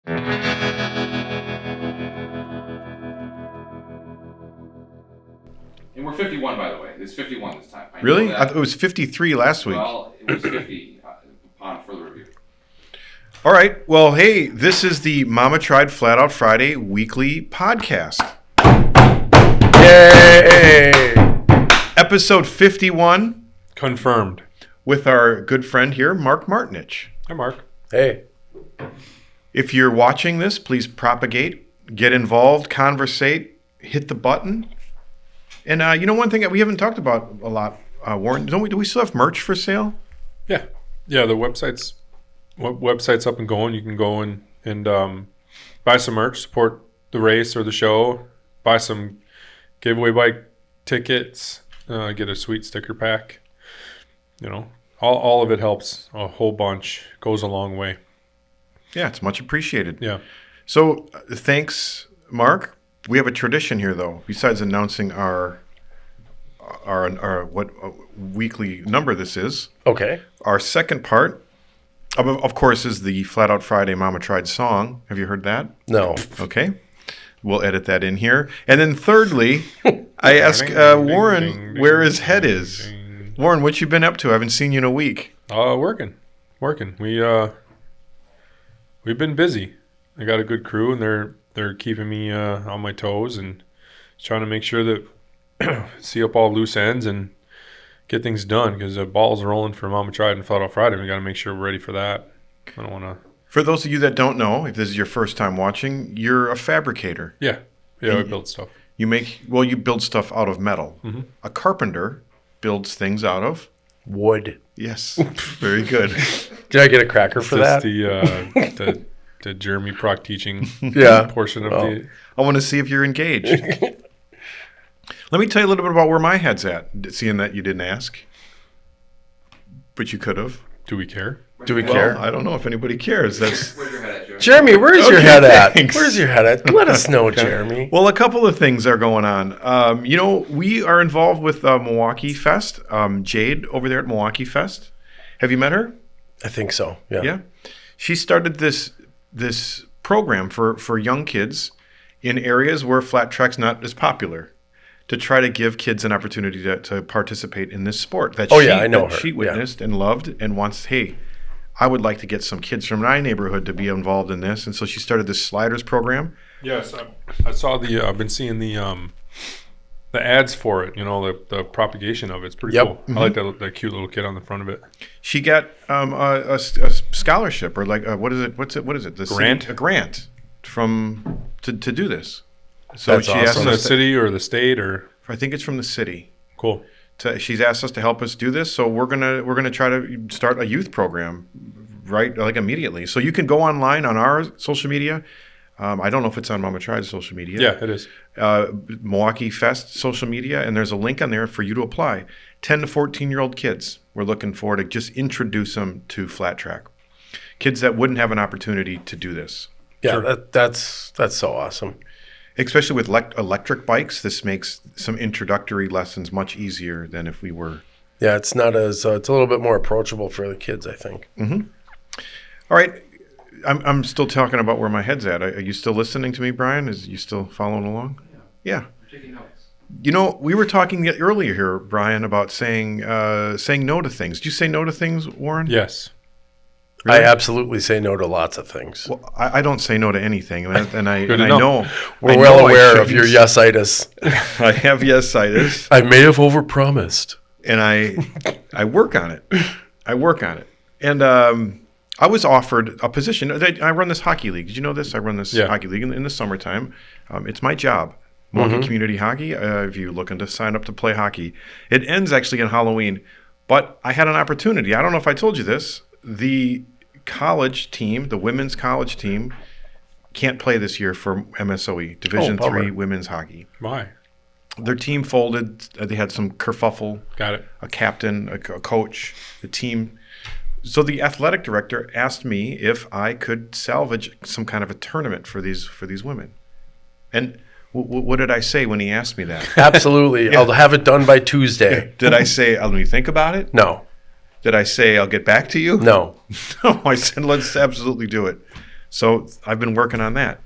And we're 51, by the way. It's 51 this time. Really? I thought it was 53 last week. Well, it was 50 upon further review. All right. Well, hey, this is the Mama Tried Flat Out Friday weekly podcast. Yay! Episode 51. Confirmed. With our good friend here, Mark Martinich. Hi, Mark. Hey. If you're watching this, please propagate, get involved, conversate, hit the button. And one thing that we haven't talked about a lot, Warren, do we still have merch for sale? Yeah. The website's up and going. You can go and buy some merch, support the race or the show, buy some giveaway bike tickets, get a sweet sticker pack. All of it helps a whole bunch, goes a long way. Yeah, it's much appreciated. Yeah. So thanks, Mark. We have a tradition here, though. Besides announcing our what weekly number this is. Okay. Our second part, of course, is the Flat Out Friday Mama Tried song. Have you heard that? No. Okay. We'll edit that in here. And then thirdly, I ask Warren where his head is. Warren, what you been up to? I haven't seen you in a week. Working. We've been busy. I got a good crew, and they're keeping me on my toes and trying to make sure that see up all loose ends and get things done, because the ball's rolling for Mama Tried and Flat Out Friday. We got to make sure we're ready for that. I don't want to. For those of you that don't know, if this is your first time watching, you're a fabricator. Yeah, I build stuff. You build stuff out of metal. Mm-hmm. A carpenter builds things out of wood. Yes, very good. Did I get a cracker for that? The Jeremy Proc teaching portion of the. I want to see if you're engaged. Let me tell you a little bit about where my head's at, seeing that you didn't ask. But you could have. Do we care? Care? I don't know if anybody cares. Where's your head at, Jeremy? Jeremy, where's your head at? Thanks. Where's your head at? Let us know, Jeremy. Well, a couple of things are going on. We are involved with Milwaukee Fest. Jade over there at Milwaukee Fest. Have you met her? I think so, yeah. Yeah. She started this program for young kids in areas where flat track's not as popular, to try to give kids an opportunity to participate in this sport that I know her. She witnessed and loved and wants, hey, I would like to get some kids from my neighborhood to be involved in this. And so she started this sliders program. Yes, I saw I've been seeing the ads for it, the propagation of it. It's pretty cool. Mm-hmm. I like that cute little kid on the front of it. She got a scholarship, or what is it? What is it? Grant? A grant to do this. So that's she awesome. asked From the city or the state, or I think it's from the city. Cool. She's asked us to help us do this, so we're gonna try to start a youth program, right? Like immediately. So you can go online on our social media. I don't know if it's on Mama Tried's social media. Yeah, it is. Milwaukee Fest social media, and there's a link on there for you to apply. 10 to 14-year-old kids. We're looking forward to just introduce them to flat track. Kids that wouldn't have an opportunity to do this. Yeah, sure. That's so awesome. Especially with electric bikes, this makes some introductory lessons much easier than if we were. Yeah, it's not as it's a little bit more approachable for the kids, I think. Mm-hmm. All right, I'm still talking about where my head's at. Are you still listening to me, Brian? Is you still following along? Yeah. I'm taking notes. We were talking earlier here, Brian, about saying no to things. Do you say no to things, Warren? Yes. Really? I absolutely say no to lots of things. Well, I don't say no to anything, and I know we're well aware of your yes-itis. I have yes-itis. I may have overpromised, and I work on it. And I was offered a position. I run this hockey league. Did you know this? I run this hockey league in the summertime. It's my job. Milwaukee Community Hockey. If you're looking to sign up to play hockey, it ends actually on Halloween. But I had an opportunity. I don't know if I told you this. The college team, the women's college team, can't play this year for MSOE, Division III women's hockey. Why? Their team folded. They had some kerfuffle. Got it. A captain, a coach, the team. So the athletic director asked me if I could salvage some kind of a tournament for these women. And what did I say when he asked me that? Absolutely. Yeah. I'll have it done by Tuesday. Did I say, let me think about it? No. Did I say, I'll get back to you? No. No, I said, let's absolutely do it. So I've been working on that.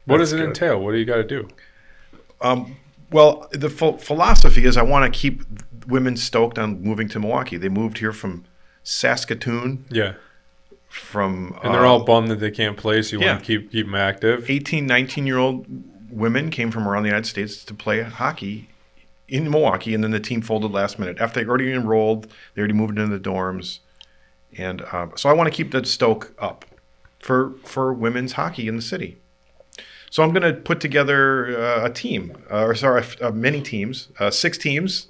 What does it entail? What do you got to do? Well, the philosophy is I want to keep women stoked on moving to Milwaukee. They moved here from Saskatoon. Yeah. And they're all bummed that they can't play, so you want to keep them active. 18, 19-year-old women came from around the United States to play hockey in Milwaukee, and then the team folded last minute. After they already enrolled, they already moved into the dorms. And so I want to keep the stoke up for women's hockey in the city. So I'm going to put together a team, many teams, 6 teams.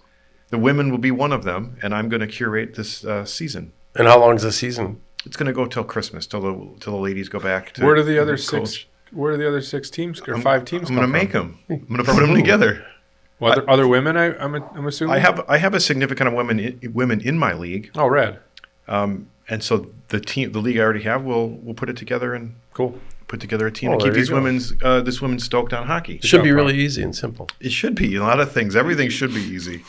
The women will be one of them, and I'm going to curate this season. And how long is the season? It's going to go till Christmas, till the ladies go back to. Where do the other 6? Where do the other 6 teams or 5 teams? I'm going to make them. I'm going to put them together. Well, other women, I'm assuming. I have a significant amount of women in my league. Oh, rad. And so the league I already have, we'll put it together and put together a team to keep this women stoked on hockey. It should be really easy and simple. It should be a lot of things. Everything should be easy.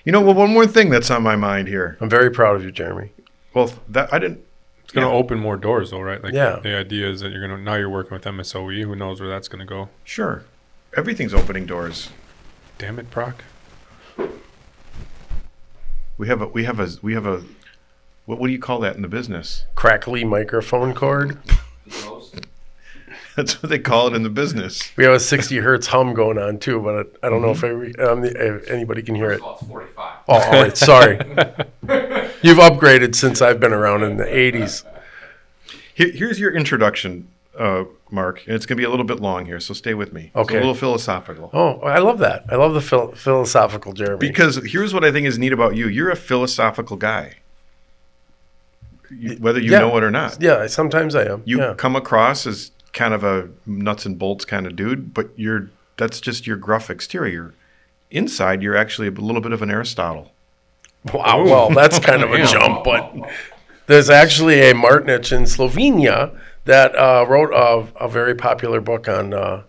One more thing that's on my mind here. I'm very proud of you, Jeremy. Well, that I didn't. It's going to open more doors, though, right? Yeah. The idea is that you're working with MSOE. Who knows where that's going to go? Sure, everything's opening doors. Damn it, Proc. We have a. What do you call that in the business? Crackly microphone cord. That's what they call it in the business. We have a 60 hertz hum going on too, but I don't know if anybody can hear it. It's 45. Oh, all right. Sorry. You've upgraded since I've been around in the 80s. Here's your introduction, Mark, and it's going to be a little bit long here, so stay with me. Okay. It's a little philosophical. Oh, I love that. I love the philosophical Jeremy. Because here's what I think is neat about you. You're a philosophical guy, whether you know it or not. Yeah, sometimes I am. You come across as kind of a nuts and bolts kind of dude, but that's just your gruff exterior. Inside, you're actually a little bit of an Aristotle. Wow, well, that's kind of a jump, but there's actually a Martinich in Slovenia that wrote a very popular book on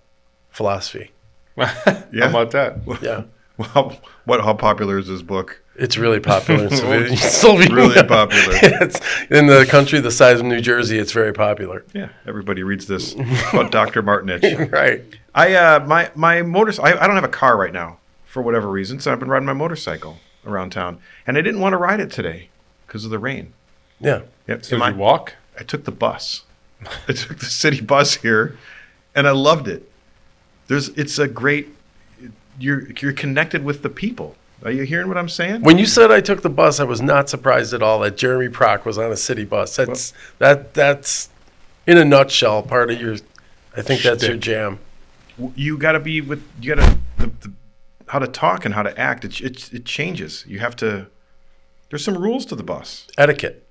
philosophy. Yeah? How about that? Yeah. Well, how popular is this book? It's really popular in Slovenia. Really popular. It's in the country the size of New Jersey. It's very popular. Yeah, everybody reads this about Dr. Martinich. Right. My motorcycle. I don't have a car right now for whatever reason, so I've been riding my motorcycle around town, and I didn't want to ride it today because of the rain. Yeah. Yep. So did you walk? I took the bus. I took the city bus here, and I loved it. It's a great. You're connected with the people. Are you hearing what I'm saying? When you said I took the bus, I was not surprised at all that Jeremy Proc was on a city bus. That's in a nutshell part of your. I think that's your jam. You got to be with. You got to how to talk and how to act. It changes. You have to. There's some rules to the bus. Etiquette.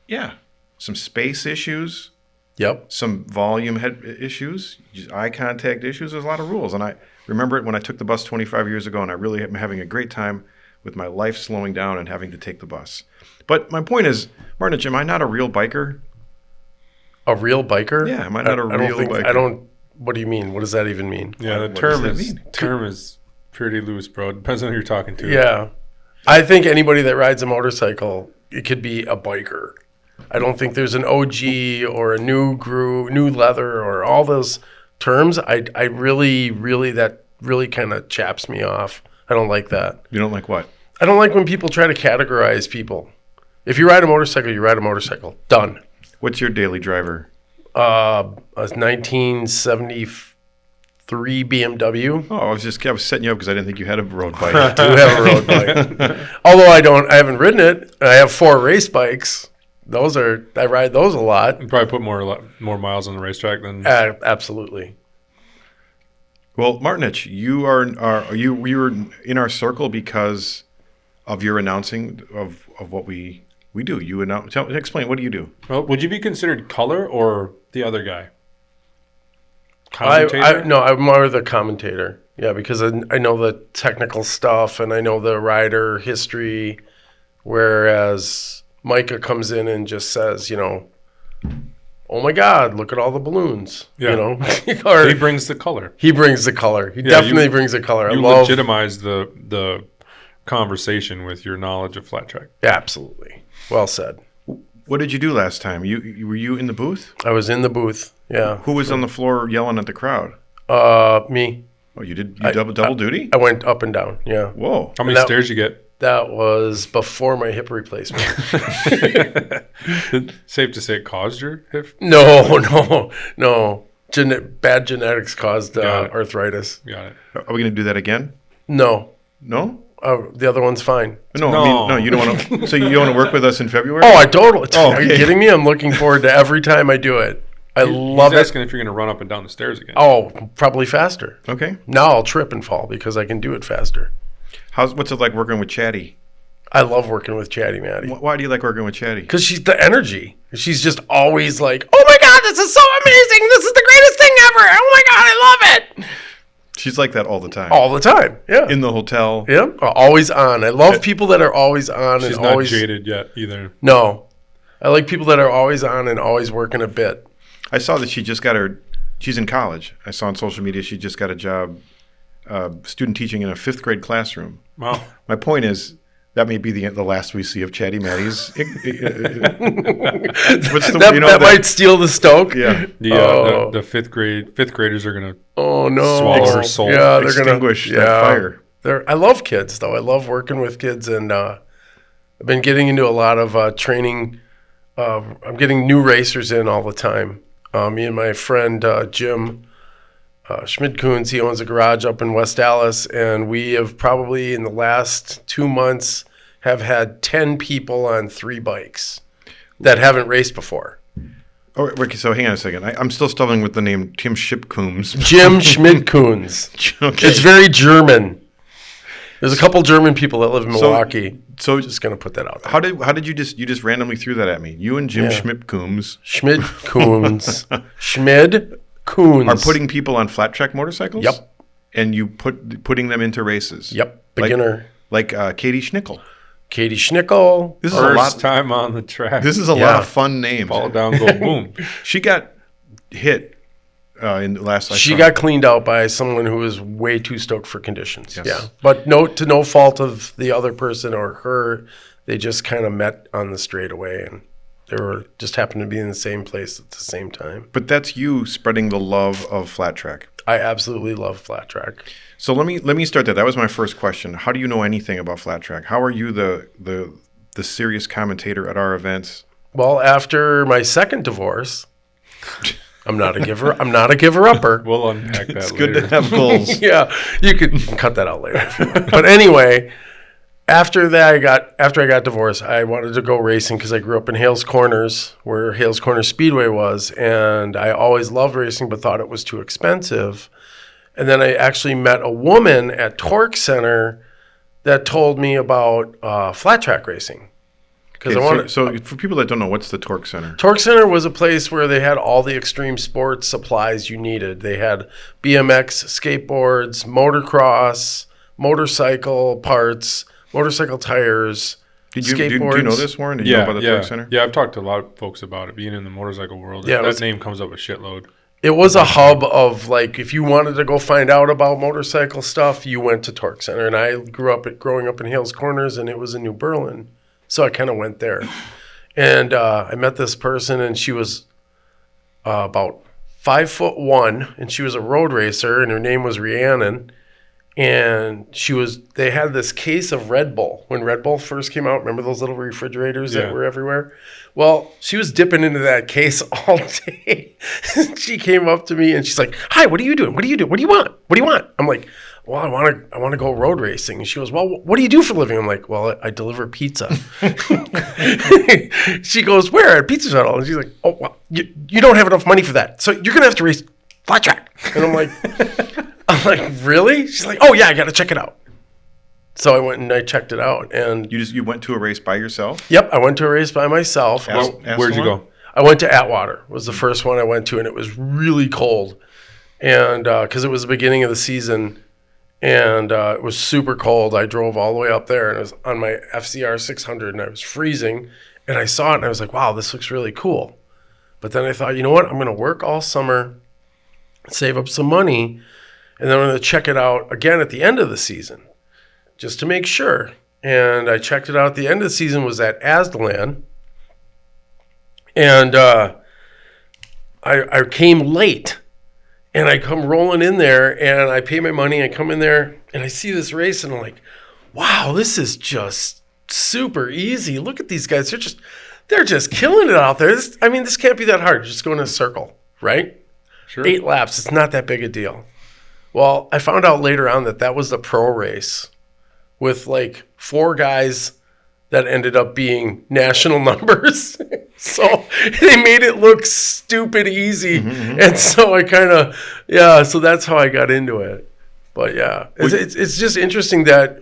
Yeah. Some space issues. Yep. Some volume issues. Eye contact issues. There's a lot of rules, and I remember it when I took the bus 25 years ago, and I really am having a great time with my life slowing down and having to take the bus. But my point is, Martinich, am I not a real biker? A real biker? Yeah, am I not a real biker? What do you mean? What does that even mean? Yeah, the term is pretty loose, bro. It depends on who you're talking to. Yeah. I think anybody that rides a motorcycle, it could be a biker. I don't think there's an OG or a new leather or all those terms. I really that really kind of chaps me off. I don't like that. You don't like what? I don't like when people try to categorize people. If you ride a motorcycle, you ride a motorcycle. Done. What's your daily driver? A 1973 BMW. Oh, I was setting you up because I didn't think you had a road bike. I do have a road bike. Although I haven't ridden it. I have 4 race bikes. I ride those a lot. You probably put more miles on the racetrack than. Absolutely. Well, Martinich, you were in our circle because of your announcing of what we do. You explain, what do you do? Well, would you be considered color or the other guy? Commentator? No, I'm more the commentator. Yeah, because I know the technical stuff and I know the rider history, whereas Micah comes in and just says, oh my God, look at all the balloons. Yeah. Or he brings the color. He brings the color. He definitely brings the color. You legitimize the conversation with your knowledge of flat track. Absolutely. Well said. What did you do last time? Were you in the booth? I was in the booth. Yeah. Who was on the floor yelling at the crowd? Me. Oh, you did double duty? I went up and down. Yeah. Whoa. How many stairs you get? That was before my hip replacement. Safe to say it caused your hip? No. Bad genetics caused arthritis. Got it. Are we going to do that again? No. No? The other one's fine. No, I mean, no, you don't want to. So you want to work with us in February? Oh, I totally. Oh, Are you okay. kidding me? I'm looking forward to every time I do it. I love He's it. asking if you're going to run up and down the stairs again. Oh, probably faster. Okay. Now I'll trip and fall because I can do it faster. What's it like working with Chatty? I love working with Chatty Matty. Why do you like working with Chatty? Because she's the energy. She's just always like, oh my God, this is so amazing. This is the greatest thing ever. Oh my God, I love it. She's like that all the time. All the time. Yeah. In the hotel. Yeah. Always on. I love people that are always on. She's and not always jaded yet either. No. I like people that are always on and always working a bit. I saw that she's in college. I saw on social media she just got a job student teaching in a 5th grade classroom. Wow. My point is, that may be the last we see of Chatty Matty's. That might steal the Stoke. Yeah. The fifth graders are gonna swallow her soul. Yeah, they're Extinguish that fire. I love kids though. I love working with kids, and I've been getting into a lot of training. I'm getting new racers in all the time. Me and my friend Jim Schmid-Koons, he owns a garage up in West Dallas, and we have probably in the last 2 months have had 10 people on 3 bikes that haven't raced before. Oh, okay, so hang on a second. I'm still stumbling with the name Tim Schmid-Koons. Jim Schmid-Koons. Okay. It's very German. There's a couple German people that live in Milwaukee. So just gonna put that out there. How did you just randomly threw that at me? You and Jim Schmid-Koons Schmid-Koons. Schmid-Koons are putting people on flat track motorcycles? Yep. And you putting them into races? Yep. Beginner. Like Katie Schnickel. Katie Schnickel. This is First time on the track. This is a lot of fun names. Fall down, go boom. She got hit in the last. She got cleaned out by someone who was way too stoked for conditions. Yes. Yeah, but no fault of the other person or her. They just kind of met on the straightaway, and they were just happened to be in the same place at the same time. But that's you spreading the love of flat track. I absolutely love flat track. So let me start that. That was my first question. How do you know anything about flat track? How are you the serious commentator at our events? Well, after my second divorce, I'm not a giver. I'm not a giver-upper. We'll unpack that It's later. good to have goals. Yeah, you could cut that out later. If you want. But anyway, after I got divorced, I wanted to go racing because I grew up in Hales Corners, where Hales Corners Speedway was, and I always loved racing, but thought it was too expensive. And then I actually met a woman at Torque Center that told me about flat track racing. So for people that don't know, what's the Torque Center? Torque Center was a place where they had all the extreme sports supplies you needed. They had BMX, skateboards, motocross, motorcycle parts, motorcycle tires, skateboards. Do you know this, Warren? Did you know about the Torque Center? Yeah, I've talked to a lot of folks about it, being in the motorcycle world. Yeah, that name comes up a shitload. It was a hub of, like, if you wanted to go find out about motorcycle stuff, you went to Torque Center. And I growing up in Hales Corners, and it was in New Berlin. So I kind of went there. And I met this person, and she was about 5'1", and she was a road racer, and her name was Rhiannon. And they had this case of Red Bull when Red Bull first came out. Remember those little refrigerators that were everywhere? Well, she was dipping into that case all day. She came up to me and she's like, "Hi, what are you doing? What do you do? What do you want? What do you want?" I'm like, "Well, I want to go road racing." And she goes, "Well, what do you do for a living?" I'm like, "Well, I deliver pizza." She goes, "Where? At Pizza Shuttle?" And she's like, "Oh, well, you don't have enough money for that. So you're going to have to race flat track." And I'm like, "Really?" She's like, "Oh yeah, I got to check it out." So I went and I checked it out, and You went to a race by yourself? Yep, I went to a race by myself. Where'd you go? I went to Atwater. Was the first one I went to, and it was really cold, and because it was the beginning of the season, and it was super cold. I drove all the way up there, and I was on my FCR 600, and I was freezing, and I saw it, and I was like, "Wow, this looks really cool." But then I thought, you know what? I'm going to work all summer, save up some money, and then I'm going to check it out again at the end of the season, just to make sure. And I checked it out at the end of the season, was at Aslan. And I came late. And I come rolling in there, and I pay my money. I come in there, and I see this race, and I'm like, wow, this is just super easy. Look at these guys. They're just killing it out there. This can't be that hard. Just go in a circle, right? Sure. 8 laps. It's not that big a deal. Well, I found out later on that was the pro race with like 4 guys that ended up being national numbers. So they made it look stupid easy. And so I kind of, so that's how I got into it. But yeah, it's just interesting that,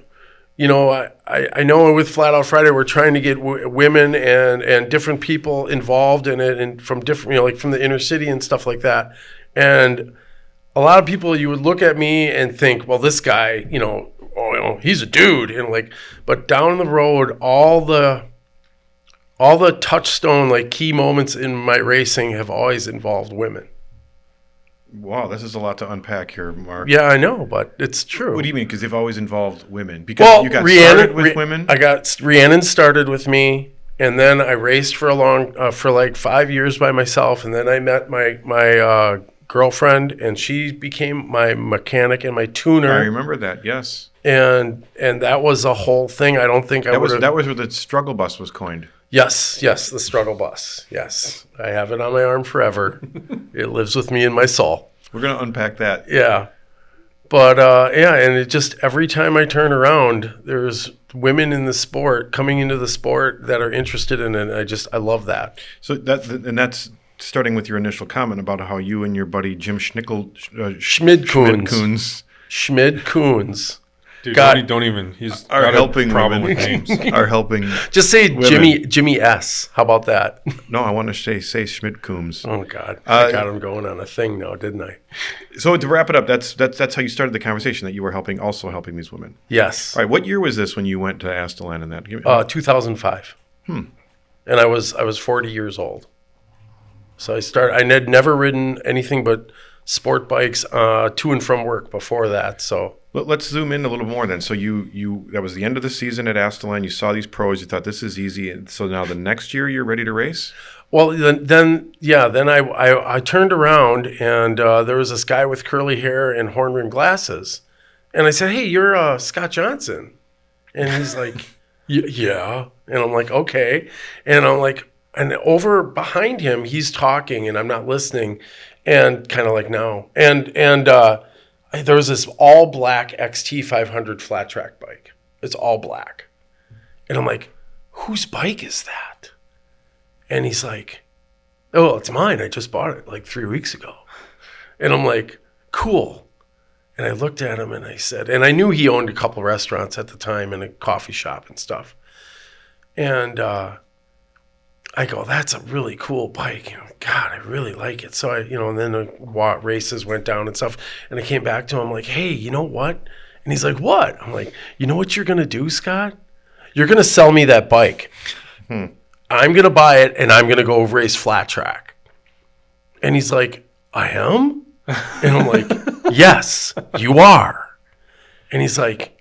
I know with Flat Out Friday, we're trying to get women and different people involved in it, and from different, like from the inner city and stuff like that. And a lot of people, you would look at me and think, well, this guy, he's a dude, and but down the road, all the touchstone, like key moments in my racing have always involved women. Wow, this is a lot to unpack here, Mark. Yeah, I know, but it's true. What do you mean? Because they've always involved women. Because you got started with women. Rhiannon started with me, and then I raced for for like 5 years by myself, and then I met my girlfriend, and she became my mechanic and my tuner. I remember that. Yes. And that was a whole thing. I don't think that was where the struggle bus was coined. Yes, the struggle bus. Yes, I have it on my arm forever. It lives with me in my soul. We're gonna unpack that. Yeah, but and it just every time I turn around, there's women in the sport coming into the sport that are interested in it. I love that. So that's starting with your initial comment about how you and your buddy Jim Schmid-Koons. Dude, don't even. He's are got helping a problem women. with names. Are helping. Just say women. Jimmy S. How about that? No, I want to say Schmidt-Coombs. Oh God, I got him going on a thing now, didn't I? So to wrap it up, that's how you started the conversation, that you were also helping these women. Yes. All right. What year was this when you went to Astellan and that? 2005. And I was 40 years old. So I had never ridden anything but sport bikes to and from work before that. So let's zoom in a little more then. So you that was the end of the season at Astellan. You saw these pros. You thought this is easy. And so now the next year you're ready to race? Well, then I turned around, and there was this guy with curly hair and horn rimmed glasses, and I said, "Hey, you're Scott Johnson," and he's like, "Yeah," and I'm like, "Okay," and I'm like, and over behind him, he's talking, and I'm not listening, and kind of like no, and there was this all black XT 500 flat track bike. It's all black, and I'm like, "Whose bike is that?" And he's like, "Oh, it's mine. I just bought it like 3 weeks ago." And I'm like, "Cool." And I looked at him and I said, and I knew he owned a couple restaurants at the time and a coffee shop and stuff. And I go, "That's a really cool bike. God, I really like it." So and then the races went down and stuff. And I came back to him like, "Hey, you know what?" And he's like, "What?" I'm like, "You know what you're going to do, Scott? You're going to sell me that bike. I'm going to buy it, and I'm going to go race flat track." And he's like, "I am?" And I'm like, "Yes, you are." And he's like,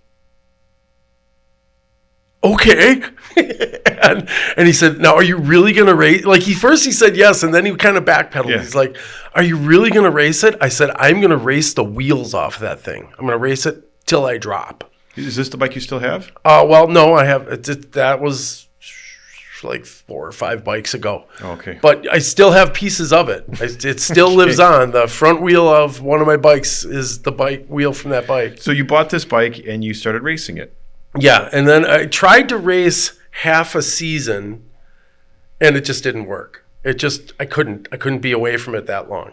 "Okay." and he said, "Now, are you really going to race?" Like, he said yes, and then he kind of backpedaled. Yeah. He's like, "Are you really going to race it?" I said, "I'm going to race the wheels off that thing. I'm going to race it till I drop." Is this the bike you still have? Well, no, I have. That was like 4 or 5 bikes ago. Okay. But I still have pieces of it. It still lives on. The front wheel of one of my bikes is the bike wheel from that bike. So you bought this bike and you started racing it. Yeah, and then I tried to race half a season, and it just didn't work. I couldn't be away from it that long.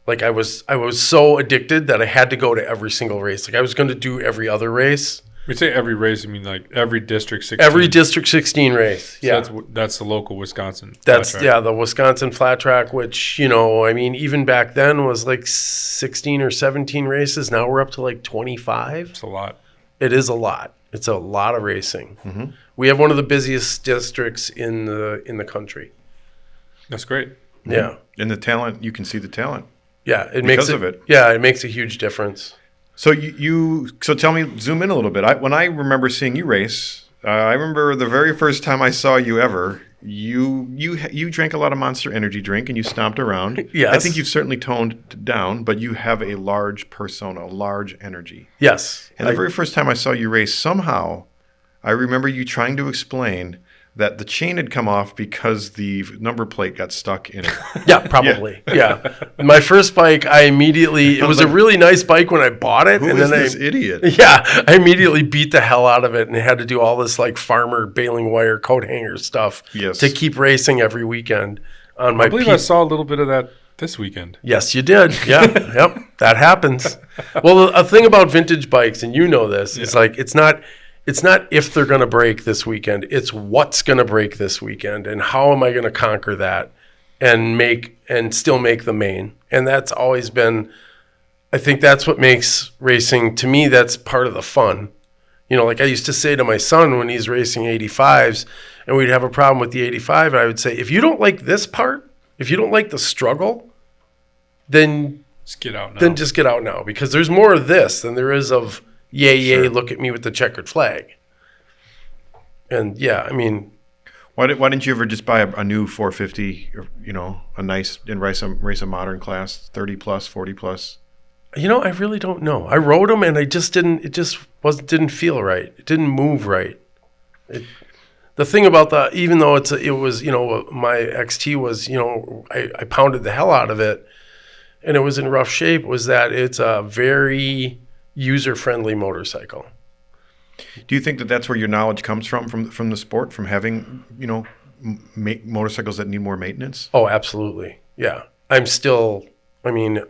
Like I was so addicted that I had to go to every single race. Like I was going to do every other race. We say every race, I mean like every District 16. Every District 16 race. Yeah. So that's the local Wisconsin. The Wisconsin flat track, which, even back then was like 16 or 17 races. Now we're up to like 25. It's a lot. It is a lot. It's a lot of racing. Mm-hmm. We have one of the busiest districts in the country. That's great. Yeah. And the talent, you can see the talent. Yeah, it makes a huge difference. So so tell me, zoom in a little bit. When I remember seeing you race, I remember the very first time I saw you ever you drank a lot of Monster Energy drink and you stomped around. Yes. I think you've certainly toned down, but you have a large persona, large energy. Yes. And the very first time I saw you race, somehow I remember you trying to explain that the chain had come off because the number plate got stuck in it. Yeah, probably. Yeah. My first bike, I immediately, it was a really nice bike when I bought it. Who and is then this idiot? Yeah, I immediately beat the hell out of it and had to do all this like farmer baling wire coat hanger stuff to keep racing every weekend on my I believe I saw a little bit of that this weekend. Yes, you did. Yeah. Yep. That happens. Well, a thing about vintage bikes, and you know this, is like it's not if they're going to break this weekend. It's what's going to break this weekend, and how am I going to conquer that and still make the main. And that's always been, I think that's what makes racing, to me, that's part of the fun. You know, like I used to say to my son when he's racing 85s, and we'd have a problem with the 85, I would say, if you don't like this part, if you don't like the struggle, then just get out now. Then just get out now, because there's more of this than there is of yay, look at me with the checkered flag. And yeah, I mean, why didn't you ever just buy a new 450, or, you know, a nice, and race a modern class, 30 plus, 40 plus? You know, I really don't know. I rode them and it just didn't feel right. It didn't move right. The thing about even though it was, you know, my XT was, you know, I pounded the hell out of it and it was in rough shape, was that it's a very user-friendly motorcycle. Do you think that that's where your knowledge comes from the sport, from having, you know, motorcycles that need more maintenance? Oh, absolutely. Yeah. I'm still, I mean,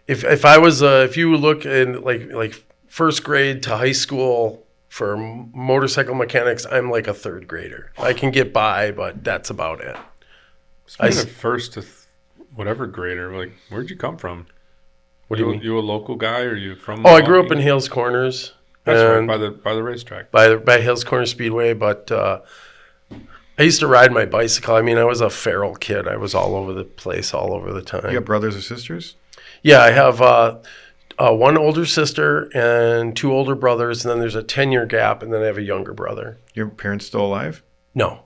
if you look in like first grade to high school for motorcycle mechanics, I'm like a third grader. I can get by, but that's about it. Speaking of first to whatever grader, like, where'd you come from? What do you mean? You a local guy, or you from? Oh, I grew up in Hales Corners. That's right, by the racetrack. By Hales Corners Speedway, but I used to ride my bicycle. I mean, I was a feral kid. I was all over the place, all over the time. You have brothers or sisters? Yeah, I have one older sister and two older brothers, and then there's a 10-year gap, and then I have a younger brother. Your parents still alive? No,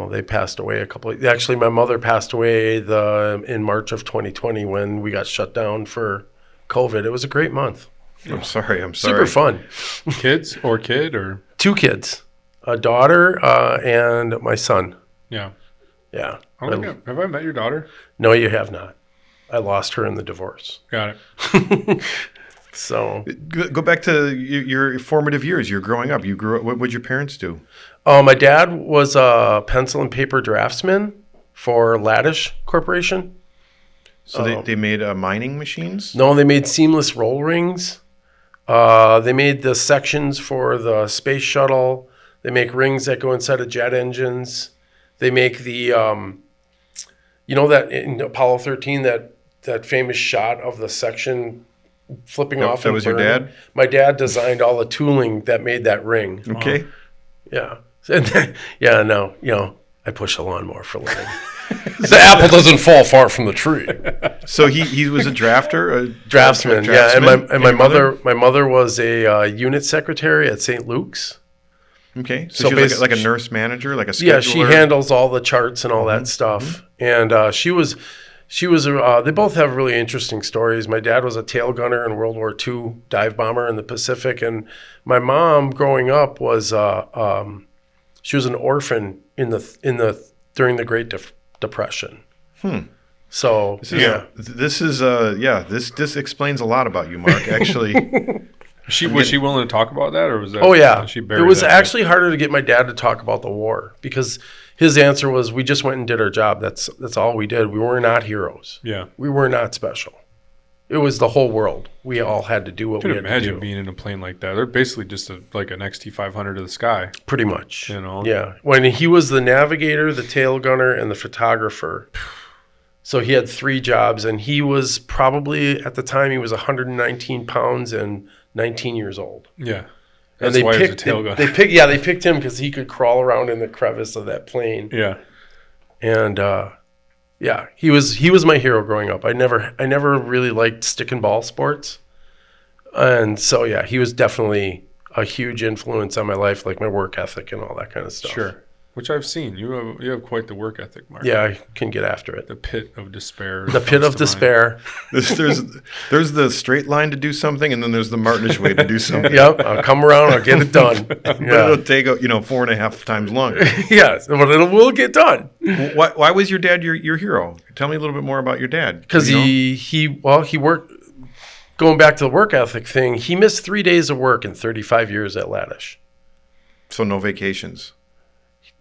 they passed away actually, my mother passed away in March of 2020 when we got shut down for COVID. It was a great month. I'm sorry. Super fun. Kids or kid or? Two kids, a daughter and my son. Yeah. Yeah. Have I met your daughter? No, you have not. I lost her in the divorce. Got it. So go back to your formative years. You're growing up. You grew up. What would your parents do? My dad was a pencil and paper draftsman for Laddish Corporation. So they made mining machines? No, they made seamless roll rings. They made the sections for the space shuttle. They make rings that go inside of jet engines. They make the, you know, that in Apollo 13, that famous shot of the section flipping off. That was your dad? My dad designed all the tooling that made that ring. Okay. Yeah. Yeah, no, you know, I push a lawnmower for a living. The apple doesn't fall far from the tree. So he was a drafter, draftsman. Yeah, and my mother was a unit secretary at St. Luke's. Okay, so she was like a nurse manager, like a scheduler. Yeah, she handles all the charts and all that stuff. Mm-hmm. And she was. They both have really interesting stories. My dad was a tail gunner in World War II, dive bomber in the Pacific, and my mom, growing up, was she was an orphan during the Great Depression. So this explains a lot about you, Mark. Actually, was she willing to talk about that, or was that? Oh yeah, she it was actually harder to get my dad to talk about the war, because his answer was, "We just went and did our job. That's all we did. We were not heroes. Yeah, we were not special. It was the whole world. We all had to do what we had to do." Imagine being in a plane like that. They're basically just like an XT500 to the sky. Pretty much. You know? Yeah. When he was the navigator, the tail gunner, and the photographer. So he had 3 jobs, and he was probably, at the time, he was 119 pounds and 19 years old. Yeah. And That's why he was a tail gunner. They picked him because he could crawl around in the crevice of that plane. Yeah. And yeah, he was my hero growing up. I never really liked stick and ball sports. And so yeah, he was definitely a huge influence on my life, like my work ethic and all that kind of stuff. Sure. which I've seen. You have quite the work ethic, Mark. Yeah, I can get after it. The pit of despair. The pit of despair. There's the straight line to do something, and then there's the Martinich way to do something. Yep, I'll come around, I'll get it done. But Yeah, it'll take 4.5 times longer. yeah, but it will get done. Why was your dad your hero? Tell me a little bit more about your dad. Because Do you know? he worked. Going back to the work ethic thing, he missed 3 days of work in 35 years at Laddish. So no vacations,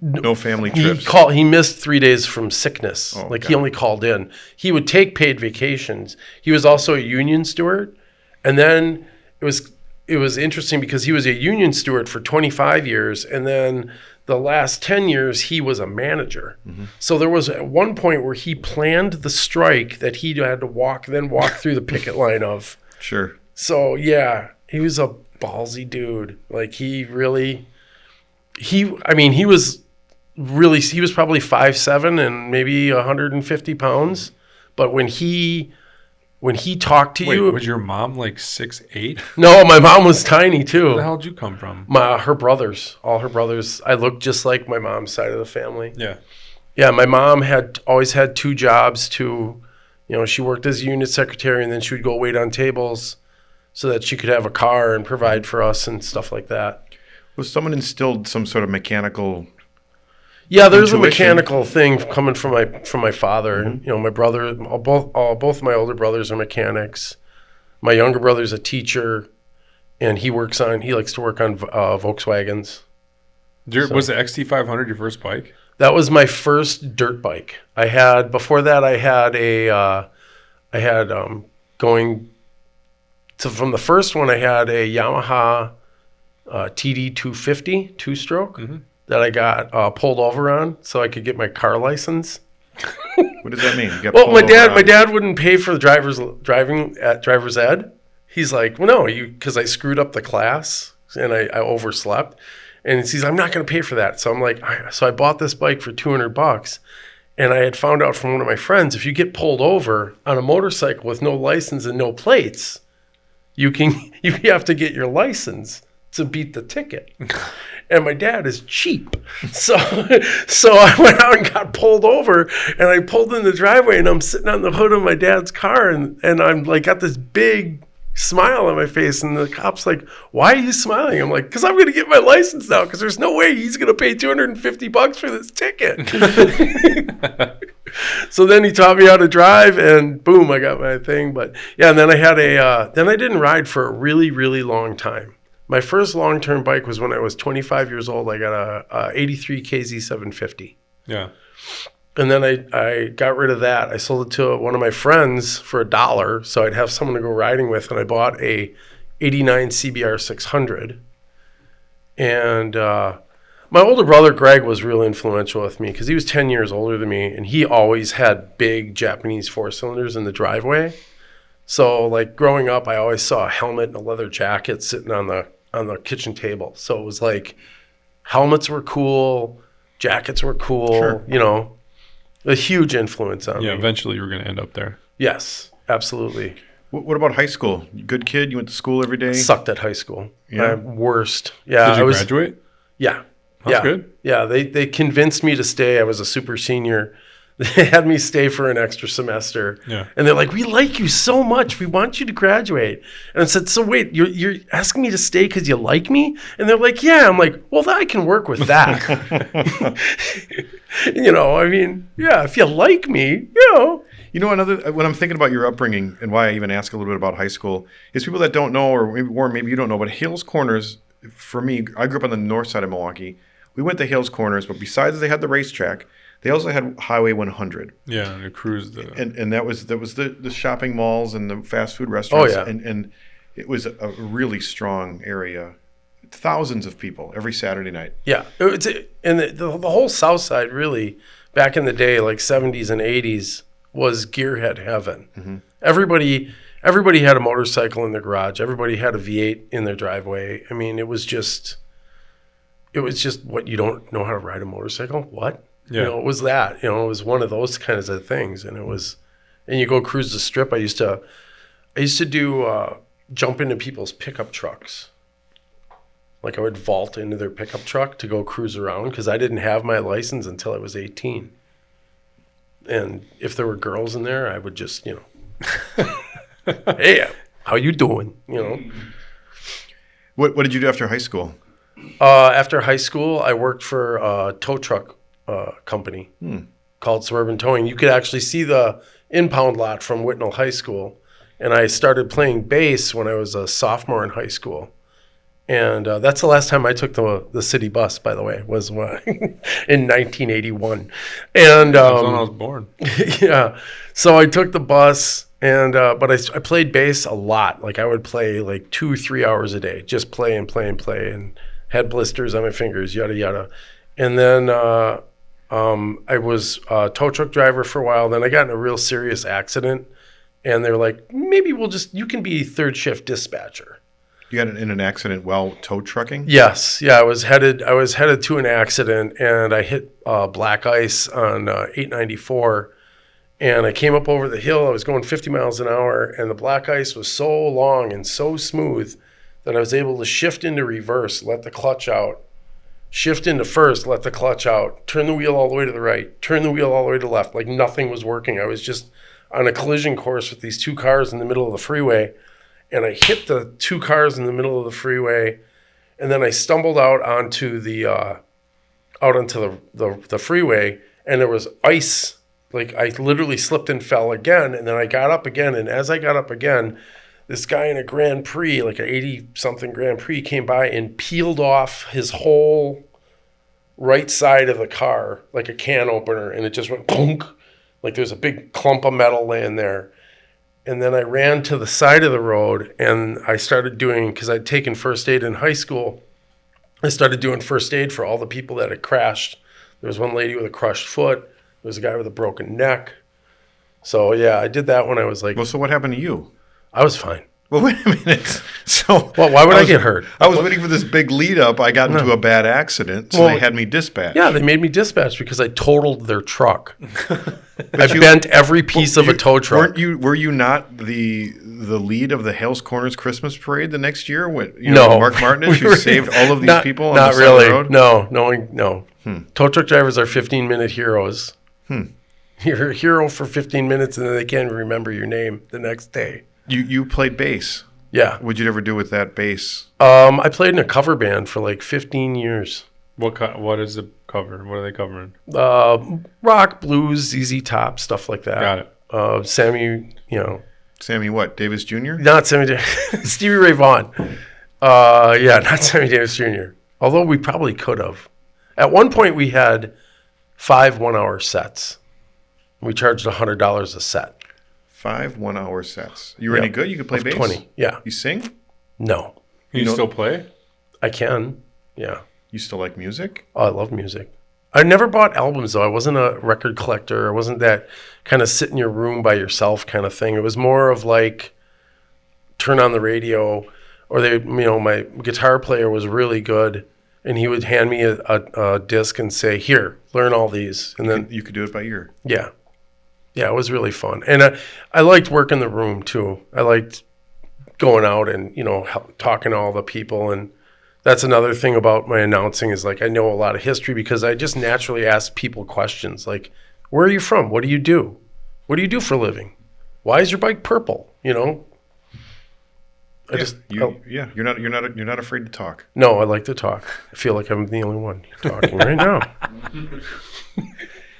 no family trips. He missed 3 days from sickness. Oh, He only called in. He would take paid vacations. He was also a union steward, and then it was interesting because he was a union steward for 25 years, and then the last 10 years he was a manager. Mm-hmm. So there was at one point where he planned the strike that he had to walk through the picket line of. Sure. So yeah, he was a ballsy dude. Like he was probably 5'7" and maybe 150 pounds. But when he talked to you, was your mom like 6'8"? no, my mom was tiny too. Where the hell did you come from? All her brothers. I looked just like my mom's side of the family. Yeah. Yeah, my mom always had 2 jobs too. She worked as a unit secretary, and then she would go wait on tables so that she could have a car and provide for us and stuff like that. Was someone instilled some sort of mechanical? Yeah, there's Intuition. a mechanical thing coming from my father. Mm-hmm. My brother, both my older brothers are mechanics. My younger brother's a teacher, and he likes to work on Volkswagens. Was the XT500 your first bike? That was my first dirt bike. Before that from the first one I had a Yamaha TD250 two-stroke that I got pulled over on so I could get my car license. What does that mean? You got Well, pulled my over on- dad wouldn't pay for the driving at driver's ed. He's like, well, no, because I screwed up the class and I overslept. And he says, I'm not going to pay for that. So I'm like, so I bought this bike for $200. And I had found out from one of my friends, if you get pulled over on a motorcycle with no license and no plates, you have to get your license to beat the ticket. And my dad is cheap. So I went out and got pulled over, and I pulled in the driveway, and I'm sitting on the hood of my dad's car, and I'm like got this big smile on my face, and the cop's like, why are you smiling? I'm like, because I'm going to get my license now, because there's no way he's going to pay $250 for this ticket. So then he taught me how to drive, and boom, I got my thing. But yeah, and then I didn't ride for a really, really long time. My first long-term bike was when I was 25 years old. I got a 83 KZ 750. Yeah. And then I got rid of that. I sold it to one of my friends for $1, so I'd have someone to go riding with. And I bought a 89 CBR 600. And my older brother, Greg, was real influential with me because he was 10 years older than me. And he always had big Japanese 4-cylinders in the driveway. So like growing up, I always saw a helmet and a leather jacket sitting on the kitchen table. So it was like helmets were cool, jackets were cool, Sure. A huge influence on me. Yeah, eventually you were going to end up there. Yes, absolutely. What about high school? You good kid? You went to school every day? Sucked at high school. Yeah. Worst. Yeah. Did you graduate? Yeah. That's good. Yeah, they convinced me to stay. I was a super senior. They had me stay for an extra semester. Yeah. And they're like, we like you so much. We want you to graduate. And I said, so wait, you're asking me to stay because you like me? And they're like, yeah. I'm like, well, I can work with that. If you like me, When I'm thinking about your upbringing and why I even ask a little bit about high school is people that don't know, or maybe you don't know, but Hales Corners, for me, I grew up on the north side of Milwaukee. We went to Hales Corners, but besides they had the racetrack, they also had Highway 100. Yeah, and it cruised and that was the shopping malls and the fast food restaurants. Oh, yeah. And it was a really strong area. Thousands of people every Saturday night. Yeah. The whole South Side really, back in the day, like 70s and 80s, was gearhead heaven. Mm-hmm. Everybody had a motorcycle in their garage. Everybody had a V8 in their driveway. I mean, it was just what, you don't know how to ride a motorcycle? What? Yeah. It was that. It was one of those kinds of things. And you go cruise the strip. I used to do jump into people's pickup trucks. Like I would vault into their pickup truck to go cruise around because I didn't have my license until I was 18. And if there were girls in there, I would just, hey, how you doing? What did you do after high school? After high school, I worked for a tow truck company called Suburban Towing. You could actually see the impound lot from Whitnall High School. And I started playing bass when I was a sophomore in high school. And that's the last time I took the city bus, by the way, was in 1981. And That's when I was born. yeah, so I took the bus, and but I played bass a lot. Like I would play like 2 or 3 hours a day, just play and play and play, and had blisters on my fingers, yada yada. And then I was a tow truck driver for a while. Then I got in a real serious accident, and they were like, maybe you can be third shift dispatcher. You got in an accident while tow trucking? Yes, yeah. I was headed to an accident, and I hit black ice on 894, and I came up over the hill. I was going 50 miles an hour, and the black ice was so long and so smooth that I was able to shift into reverse, let the clutch out, shift into first, let the clutch out, turn the wheel all the way to the right, turn the wheel all the way to the left. Like nothing was working. I was just on a collision course with these 2 cars in the middle of the freeway. And I hit the 2 cars in the middle of the freeway, and then I stumbled out onto the freeway, and there was ice. Like I literally slipped and fell again, and then I got up again. And as I got up again, this guy in a Grand Prix, like an 80-something Grand Prix, came by and peeled off his whole right side of the car like a can opener, and it just went punk. Like there's a big clump of metal laying there. And then I ran to the side of the road, and I started doing, because I'd taken first aid in high school, I started doing first aid for all the people that had crashed. There was one lady with a crushed foot. There was a guy with a broken neck. So, yeah, I did that when I was like... Well, so what happened to you? I was fine. Well, wait a minute. So, well, why would I get hurt? I was waiting for this big lead up. I got into a bad accident, so they had me dispatched. Yeah, they made me dispatch because I totaled their truck. I bent every piece of a tow truck. Were you not the lead of the Hales Corners Christmas Parade the next year? When No. Mark Martinich, who saved all of these people on not the side really. of the road? No. Tow truck drivers are 15-minute heroes. You're a hero for 15 minutes, and then they can't remember your name the next day. You played bass. Yeah. What'd you ever do with that bass? I played in a cover band for like 15 years. What is the cover? What are they covering? Rock, blues, ZZ Top, stuff like that. Got it. Sammy, Sammy what? Davis Jr.? Not Sammy Stevie Ray Vaughan. Not Sammy Davis Jr. Although we probably could have. At one point we had 5 1-hour sets. We charged $100 a set. 5 1-hour sets. You were any good? You could play bass? 20, yeah. You sing? No. You still play? I can, yeah. You still like music? Oh, I love music. I never bought albums, though. I wasn't a record collector. I wasn't that kind of sit in your room by yourself kind of thing. It was more of like turn on the radio, or my guitar player was really good, and he would hand me a disc and say, "Here, learn all these." And then you could do it by ear. Yeah. Yeah, it was really fun. And I liked working the room, too. I liked going out and, talking to all the people. And that's another thing about my announcing is, like, I know a lot of history because I just naturally ask people questions. Like, where are you from? What do you do? What do you do for a living? Why is your bike purple? You're not afraid to talk. No, I like to talk. I feel like I'm the only one talking right now.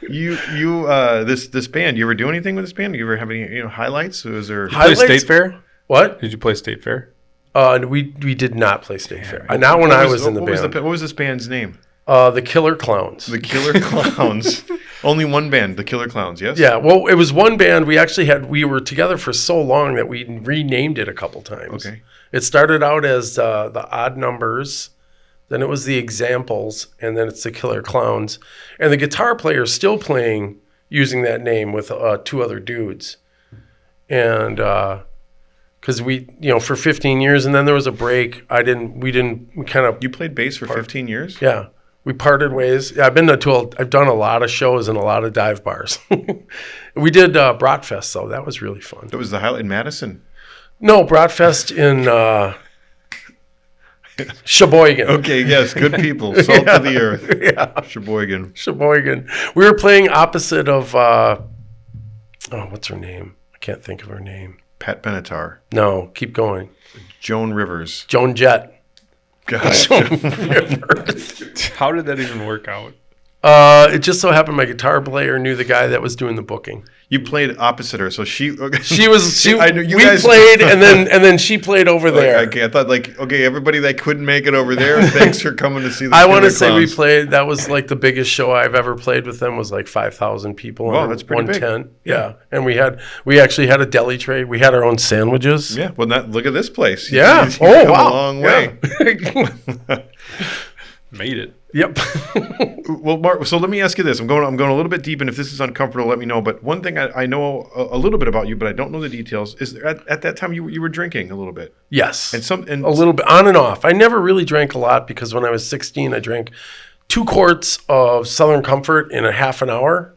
This band, you ever do anything with this band? You ever have any highlights? Was there play State Fair? What? Did you play State Fair? We did not play State Fair. Not when I was in the band. What was this band's name? The Killer Clowns. The Killer Clowns. Only one band, the Killer Clowns, yes? Yeah, well, it was one band. We were together for so long that we renamed it a couple times. Okay. It started out as the Odd Numbers, then it was the Examples, and then it's the Killer Clowns. And the guitar player is still playing using that name with 2 other dudes. And because we, for 15 years, and then there was a break. You played bass for 15 years? Yeah. We parted ways. Yeah, I've done a lot of shows in a lot of dive bars. We did Bratfest, though. That was really fun. That was the highlight in Madison? No, Bratfest in Sheboygan. Okay, yes, good people. Salt of the earth. Yeah. Sheboygan. We were playing opposite of, what's her name? I can't think of her name. Pat Benatar. No, keep going. Joan Rivers. Joan Jett. God. Joan Rivers. How did that even work out? It just so happened my guitar player knew the guy that was doing the booking. You played opposite her, so she I knew you we guys played, and then she played over there. Okay, I thought everybody that couldn't make it over there, thanks for coming to see the I want to Killer say we Clowns. played. That was like the biggest show I've ever played with them. Was like 5,000 people. Wow, on that's pretty big. 110. Yeah, and we actually had a deli tray. We had our own sandwiches. Yeah, well, look at this place. Yeah. You've come a long way. Made it. Yep. Well, Mark, so let me ask you this. I'm going a little bit deep, and if this is uncomfortable, let me know. But one thing I know a little bit about you, but I don't know the details, is at that time you were drinking a little bit. Yes. And A little bit on and off. I never really drank a lot because when I was 16, I drank 2 quarts of Southern Comfort in a half an hour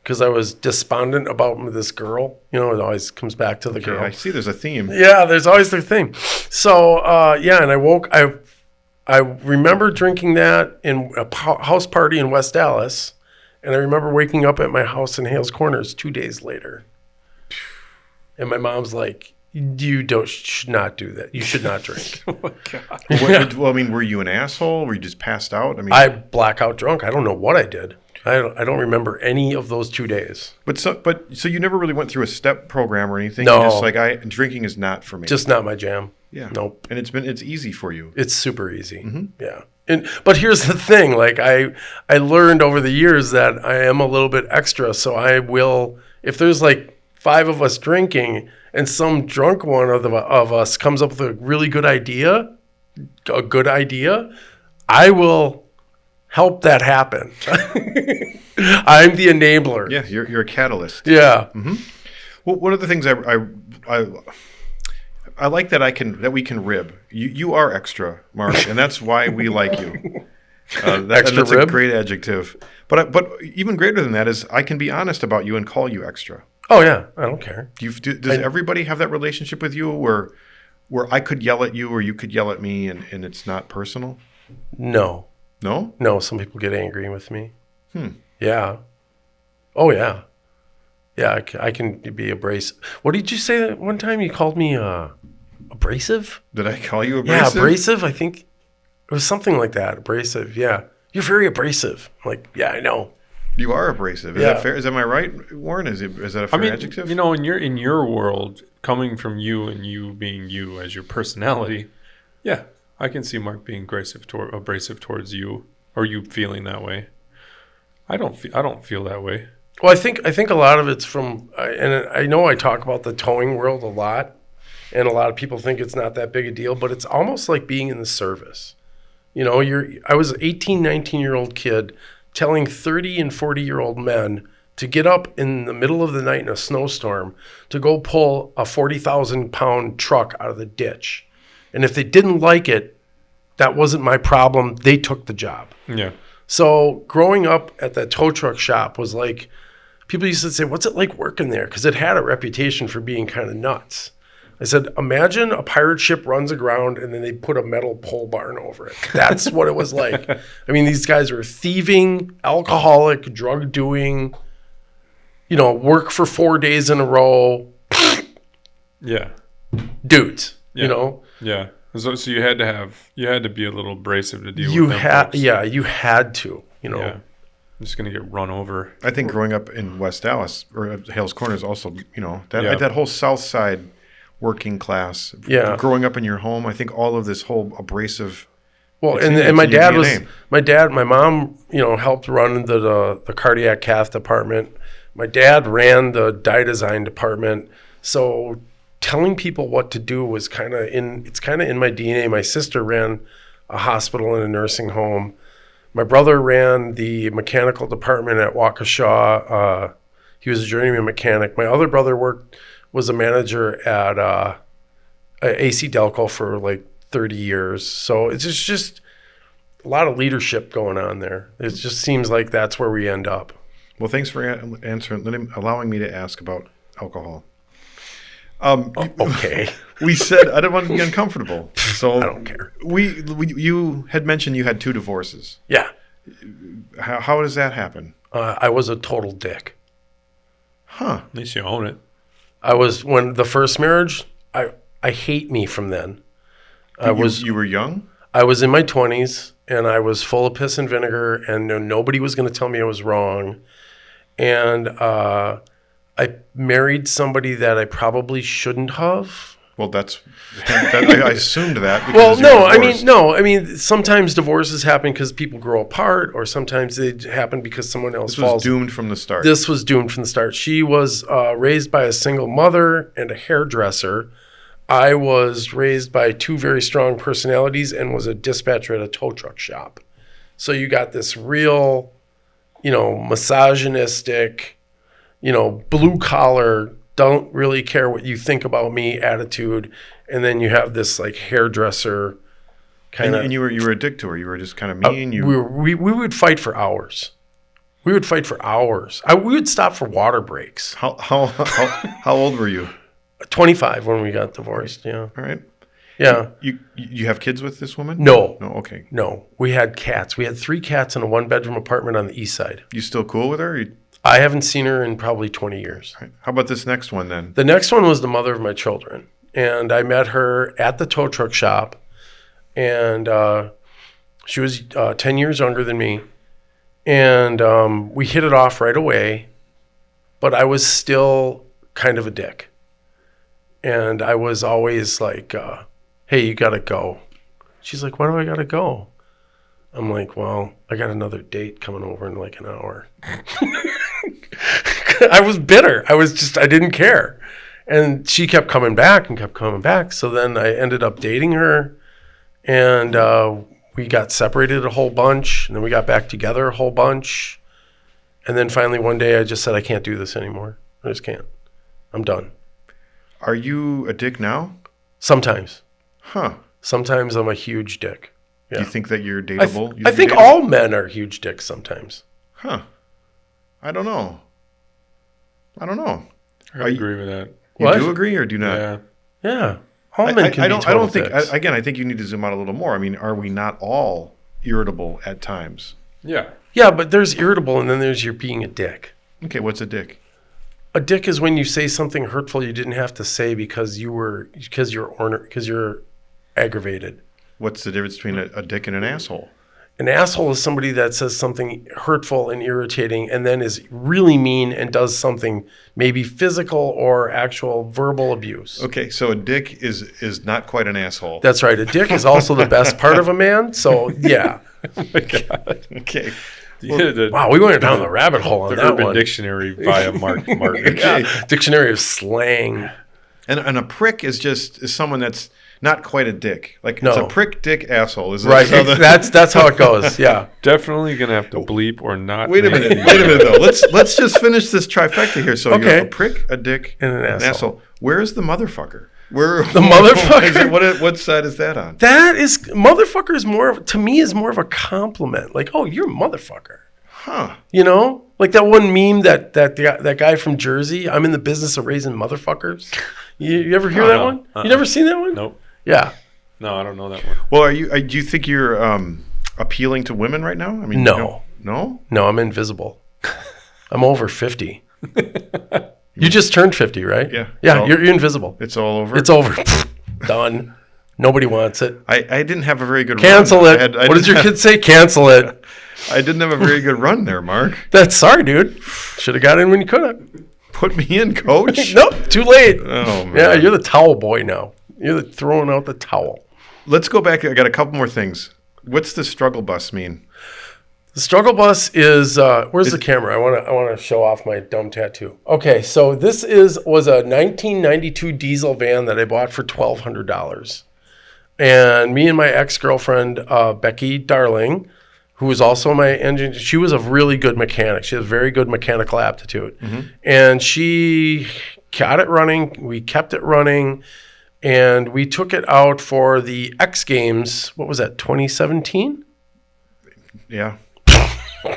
because I was despondent about this girl. You know, it always comes back to the Okay, girl. I see there's a theme. Yeah, there's always their thing. So, and I remember drinking that in a house party in West Dallas, and I remember waking up at my house in Hales Corners 2 days later. And my mom's like, should not do that. You should not drink. Oh my God. Well, I mean, were you an asshole? Were you just passed out? I mean, I blackout drunk. I don't know what I did. I don't remember any of those 2 days. so you never really went through a step program or anything? No. You're just like, drinking is not for me. Just not my jam. Yeah. Nope. And it's easy for you. It's super easy. Mm-hmm. Yeah. But here's the thing. Like I learned over the years that I am a little bit extra. So I will, if there's like 5 of us drinking and some drunk one of us comes up with a really good idea, I will help that happen. I'm the enabler. Yeah, you're a catalyst. Yeah. Well, one of the things I like that we can rib. You are extra, Mark, and that's why we like you. That's rib? a great adjective. But even greater than that is I can be honest about you and call you extra. Oh yeah, I don't care. Does everybody have that relationship with you where I could yell at you or you could yell at me and it's not personal? No. No? Some people get angry with me. Yeah. Oh yeah. Yeah, I can be abrasive. What did you say that one time? You called me abrasive? Did I call you abrasive? Yeah, abrasive. I think it was something like that. Abrasive. Yeah. You're very abrasive. I'm like, yeah, I know. You are abrasive. Is that fair? Is that my right, Warren? Is that a fair adjective? You know, in your world, coming from you and you being you as your personality, yeah, I can see Mark being abrasive towards you, or you feeling that way. I don't feel that way. Well, I think a lot of it's from, and I know I talk about the towing world a lot, and a lot of people think it's not that big a deal, but it's almost like being in the service. You know, I was an 18, 19-year-old kid telling 30 and 40-year-old men to get up in the middle of the night in a snowstorm to go pull a 40,000-pound truck out of the ditch. And if they didn't like it, that wasn't my problem. They took the job. Yeah. So growing up at that tow truck shop was like, people used to say, what's it like working there? Because it had a reputation for being kind of nuts. I said, imagine a pirate ship runs aground and then they put a metal pole barn over it. That's what it was like. I mean, these guys were thieving, alcoholic, drug doing, work for 4 days in a row. Yeah. Dudes, Yeah. Yeah. So you had to be a little abrasive to deal with them folks. Yeah, you had to, Yeah. I'm just gonna get run over. I think growing up in West Dallas or Hales Corners also, that whole South Side working class. Yeah. Growing up in your home, I think all of this whole abrasive. Well, It's and in my your dad DNA. my mom, helped run the cardiac cath department. My dad ran the dye design department. So telling people what to do was kind of in my DNA. My sister ran a hospital and a nursing home. My brother ran the mechanical department at Waukesha. He was a journeyman mechanic. My other brother was a manager at AC Delco for like 30 years. So it's just a lot of leadership going on there. It just seems like that's where we end up. Well, thanks for allowing me to ask about alcohol. Okay. We said I don't want to be uncomfortable, so I don't care. You had mentioned you had 2 divorces. Yeah. How does that happen? I was a total dick. Huh? At least you own it. I was when the first marriage. I hate me from then. You were young. I was in my 20s and I was full of piss and vinegar, and nobody was going to tell me I was wrong. And I married somebody that I probably shouldn't have. Well, I assumed that. Well, Because you're divorced. I mean, sometimes divorces happen because people grow apart, or sometimes they happen because someone else This was falls. doomed from the start. This was doomed from the start. She was raised by a single mother and a hairdresser. I was raised by 2 very strong personalities and was a dispatcher at a tow truck shop. So you got this real, misogynistic, blue collar, don't really care what you think about me attitude. And then you have this like hairdresser kind of. And you were a dick to her. You were just kind of mean. We would fight for hours. We would fight for hours. We would stop for water breaks. How old were you? 25 when we got divorced. Yeah. All right. Yeah. You have kids with this woman? No. No. Okay. No. We had cats. We had 3 cats in a 1-bedroom apartment on the east side. You still cool with her? I haven't seen her in probably 20 years. All right. How about this next one then? The next one was the mother of my children. And I met her at the tow truck shop. And she was 10 years younger than me. And we hit it off right away. But I was still kind of a dick. And I was always like, hey, you got to go. She's like, why do I got to go? I'm like, well, I got another date coming over in like an hour. I was bitter. I didn't care. And she kept coming back and kept coming back. So then I ended up dating her. And we got separated a whole bunch. And then we got back together a whole bunch. And then finally one day I just said, I can't do this anymore. I just can't. I'm done. Are you a dick now? Sometimes. Huh. Sometimes I'm a huge dick. Yeah. Do you think that you're dateable? I think all men are huge dicks sometimes. Huh. I don't know. I agree with that. You What? do agree or do not? Yeah. Yeah. All men can be total I don't think. dicks. Again, I think you need to zoom out a little more. I mean, are we not all irritable at times? Yeah. Yeah, but there's irritable and then there's you're being a dick. Okay, what's a dick? A dick is when you say something hurtful you didn't have to say because you're aggravated. What's the difference between a dick and an asshole? An asshole is somebody that says something hurtful and irritating and then is really mean and does something maybe physical or actual verbal abuse. Okay, so a dick is not quite an asshole. That's right. A dick is also the best part of a man. So, yeah. Oh my God. Okay. Wow, we went down the rabbit hole on The that Urban one. Dictionary via Mark Martinich. Yeah. Dictionary of slang. And a prick is someone that's not quite a dick. Like it's No. a prick, dick, asshole. Is Right. how the- That's how it goes. Yeah. Definitely gonna have to bleep or not. Wait a make minute. the- Wait a minute though. Let's just finish this trifecta here. So Okay. you're a prick, a dick, And an asshole. Where is the motherfucker? Where The motherfucker? What side is that on? That is motherfucker is to me is more of a compliment. Like, oh, you're a motherfucker. Huh. You know? Like that one meme that guy from Jersey, I'm in the business of raising motherfuckers. You ever hear that no. one? You never seen that one? Nope. Yeah. No, I don't know that one. Well, do you think you're appealing to women right now? I mean, No. No? No, I'm invisible. I'm over 50. You just turned 50, right? Yeah. Yeah, you're invisible. It's all over. It's over. Done. Nobody wants it. I didn't have a very good Cancel run. it. I What does your didn't kid say? Cancel it. have- I didn't have a very good run there, Mark. That's sorry, dude. Should have got in when you could have. Put me in, coach. Nope, too late. Oh, man. Yeah, you're the towel boy now. You're throwing out the towel. Let's go back. I got a couple more things. What's the struggle bus mean? The struggle bus is where's the camera? I want to show off my dumb tattoo. Okay, so this was a 1992 diesel van that I bought for $1,200, and me and my ex-girlfriend Becky Darling, who was also my engine, she was a really good mechanic. She has very good mechanical aptitude, and she got it running. We kept it running, and we took it out for the X Games. What was that? 2017. Yeah.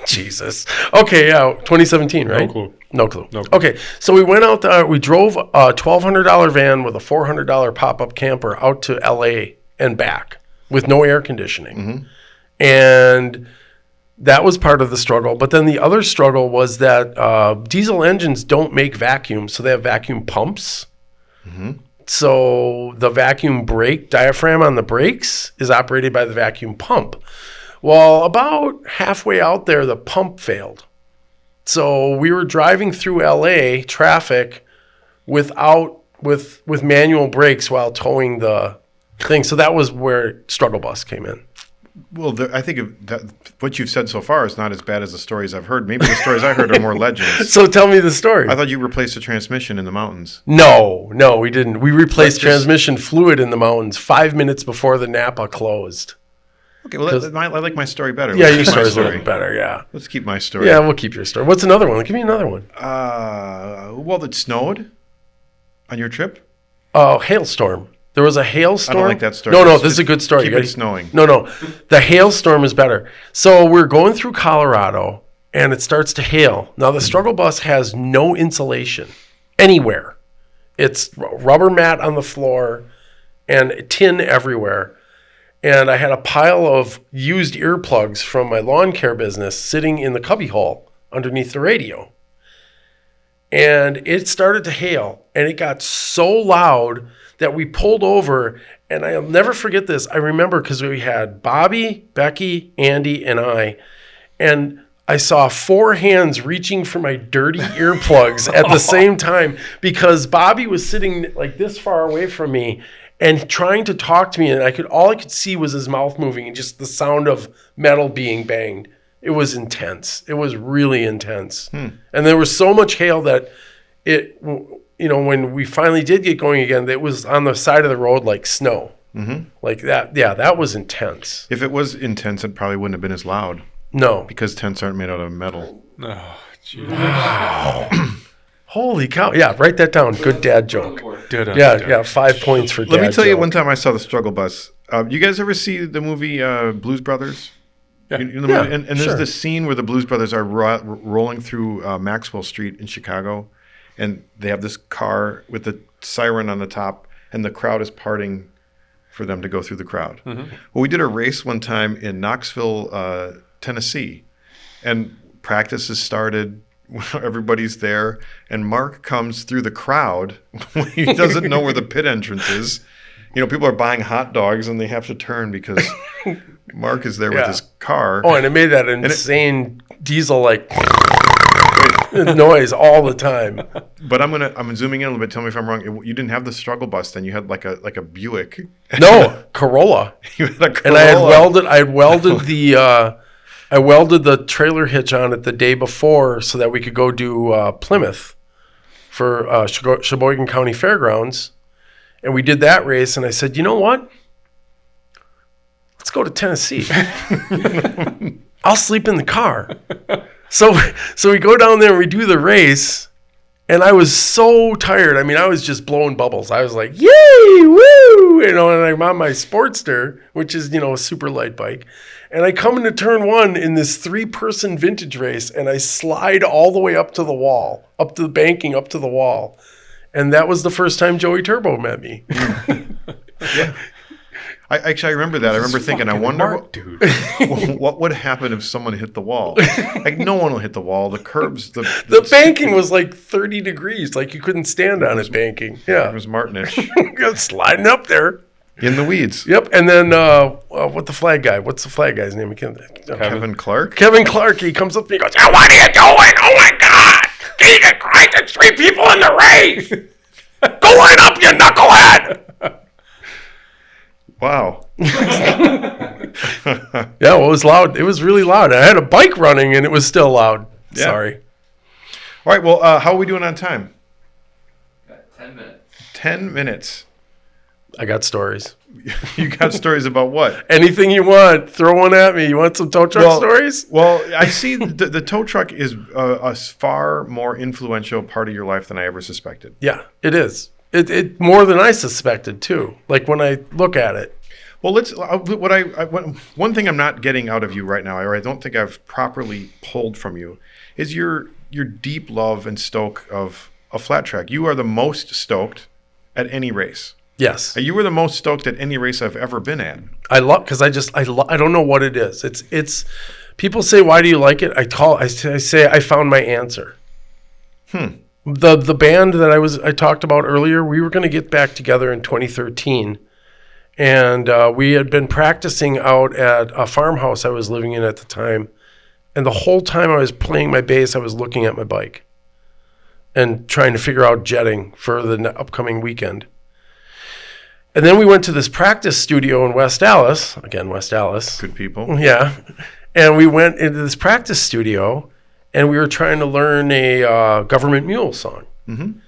Jesus. Okay, yeah, 2017, right? No clue. No clue. No clue. Okay, so we went out there. We drove a $1,200 van with a $400 pop-up camper out to L.A. and back with no air conditioning. And that was part of the struggle. But then the other struggle was that diesel engines don't make vacuum, so they have vacuum pumps. So the vacuum brake diaphragm on the brakes is operated by the vacuum pump. Well, about halfway out there, the pump failed. So we were driving through LA traffic with manual brakes while towing the thing. So that was where Struggle Bus came in. Well, I think that what you've said so far is not as bad as the stories I've heard. Maybe the stories I heard are more legends. So tell me the story. I thought you replaced the transmission in the mountains. No, we didn't. We replaced transmission fluid in the mountains 5 minutes before the Napa closed. Okay, well, I like my story better. Yeah, Let's your keep my story's a little bit better, yeah. Let's keep my story. Yeah, we'll keep your story. What's another one? Give me another one. Well, it snowed on your trip. Oh, hailstorm. There was a hailstorm. I don't like that story. No, this is a good story. Keep it snowing. No. The hailstorm is better. So we're going through Colorado, and it starts to hail. Now, the Struggle Bus has no insulation anywhere. It's rubber mat on the floor and tin everywhere. And I had a pile of used earplugs from my lawn care business sitting in the cubbyhole underneath the radio. And it started to hail, and it got so loud that we pulled over, and I'll never forget this. I remember because we had Bobby, Becky, Andy, and I saw 4 hands reaching for my dirty earplugs at the same time because Bobby was sitting like this far away from me and trying to talk to me, and all I could see was his mouth moving and just the sound of metal being banged. It was intense. It was really intense. And there was so much hail that it, when we finally did get going again, it was on the side of the road like snow. Like that. Yeah, that was intense. If it was intense, it probably wouldn't have been as loud. No. Because tents aren't made out of metal. Oh, jeez. Holy cow. Yeah, write that down. Good dad joke. Yeah, 5 points for dad Let me tell you, joke. one time I saw the Struggle Bus. You guys ever see the movie Blues Brothers? Yeah. And there's this scene where the Blues Brothers are rolling through Maxwell Street in Chicago, and they have this car with the siren on the top, and the crowd is parting for them to go through the crowd. Well, we did a race one time in Knoxville, Tennessee, and practice has started. Everybody's there, and Mark comes through the crowd. He doesn't know where the pit entrance is. People are buying hot dogs, and they have to turn because Mark is there with his car. Oh, and it made that insane diesel like noise all the time. But I'm zooming in a little bit. Tell me if I'm wrong. You didn't have the Struggle Bus then. You had like a Buick. No, Corolla. You had a Corolla. And I welded the trailer hitch on it the day before so that we could go do Plymouth for Sheboygan County Fairgrounds. And we did that race, and I said, you know what? Let's go to Tennessee. I'll sleep in the car. So we go down there and we do the race, and I was so tired. I mean, I was just blowing bubbles. I was like, yay, woo! And I'm on my Sportster, which is, a super light bike. And I come into turn 1 in this 3-person vintage race, and I slide all the way up to the wall, up to the banking, up to the wall. And that was the first time Joey Turbo met me. Yeah. I remember that. I remember thinking, I wonder what would happen if someone hit the wall. Like, no one will hit the wall. The curbs, the banking was like 30 degrees. Like, you couldn't stand on it banking. Yeah. It was Martinich. Sliding up there. In the weeds. Yep. And then what's the flag guy's name? Kevin Clark? Kevin Clark. He comes up to me and goes, what are you doing? Oh, my God. Jesus Christ, there's 3 people in the race. Go right up, you knucklehead. Wow. Yeah, well, it was loud. It was really loud. I had a bike running, and it was still loud. Yeah. Sorry. All right, well, how are we doing on time? Got 10 minutes. 10 minutes. I got stories. You got stories about what? Anything you want. Throw one at me. You want some tow truck stories? Well, I see the tow truck is a far more influential part of your life than I ever suspected. Yeah, it is. It more than I suspected, too. Like, when I look at it. Well, one thing I'm not getting out of you right now, or I don't think I've properly pulled from you, is your deep love and stoke of a flat track. You are the most stoked at any race. Yes. You were the most stoked at any race I've ever been at. I love, because I don't know what it is. It's people say, why do you like it? I say I found my answer. The band that I talked about earlier, we were going to get back together in 2013. And we had been practicing out at a farmhouse I was living in at the time. And the whole time I was playing my bass, I was looking at my bike and trying to figure out jetting for the upcoming weekend. And then we went to this practice studio in West Allis. Again, West Allis. Good people. Yeah. And we went into this practice studio, and we were trying to learn a Government Mule song. Mm-hmm.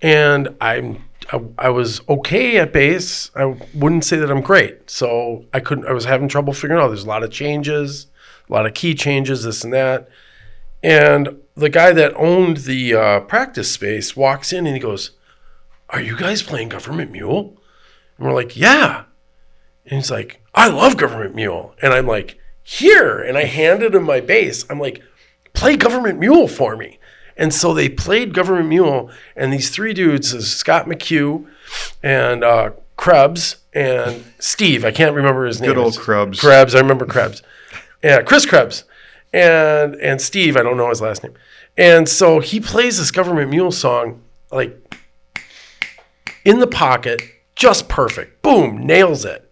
And I was okay at bass. I wouldn't say that I'm great. So I was having trouble figuring out. There's a lot of changes, a lot of key changes, this and that. And the guy that owned the practice space walks in and he goes, "Are you guys playing Government Mule?" And we're like, "Yeah." And he's like, "I love Government Mule." And I'm like, "Here." And I handed him my bass. I'm like, "Play Government Mule for me." And so they played Government Mule, and these three dudes, Scott McHugh and Krebs and Steve, I can't remember his name. Good old Krebs. Krebs, I remember Krebs. Yeah, Chris Krebs. And Steve, I don't know his last name. And so he plays this Government Mule song, like, in the pocket, just perfect. Boom, nails it.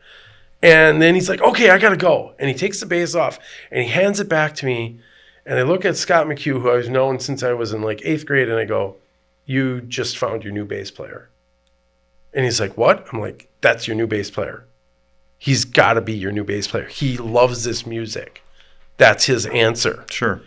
And then he's like, "Okay, I got to go." And he takes the bass off, and he hands it back to me. And I look at Scott McHugh, who I've known since I was in like 8th grade, and I go, "You just found your new bass player." And he's like, "What?" I'm like, "That's your new bass player. He's got to be your new bass player. He loves this music." That's his answer. Sure.